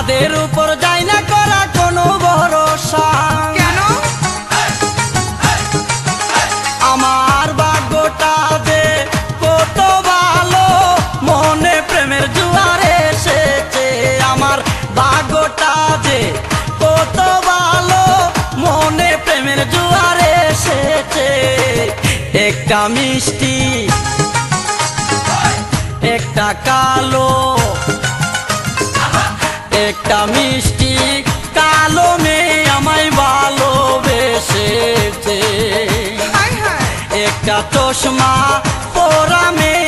চাঁদের উপর যায় না করা কোনো ভরসা। কেন? আমার ভাগ্যটা যে কত ভালো, মনে প্রেমের জোয়ার এসেছে। আমার ভাগ্যটা যে কত ভালো, মনে প্রেমের জোয়ার এসেছে। একটা মিষ্টি একটা কালো, একটা মিষ্টি কালো মেয়ে আমায় ভালোবেসেছে। হায় হায়। একটা চশমা পরা মেয়ে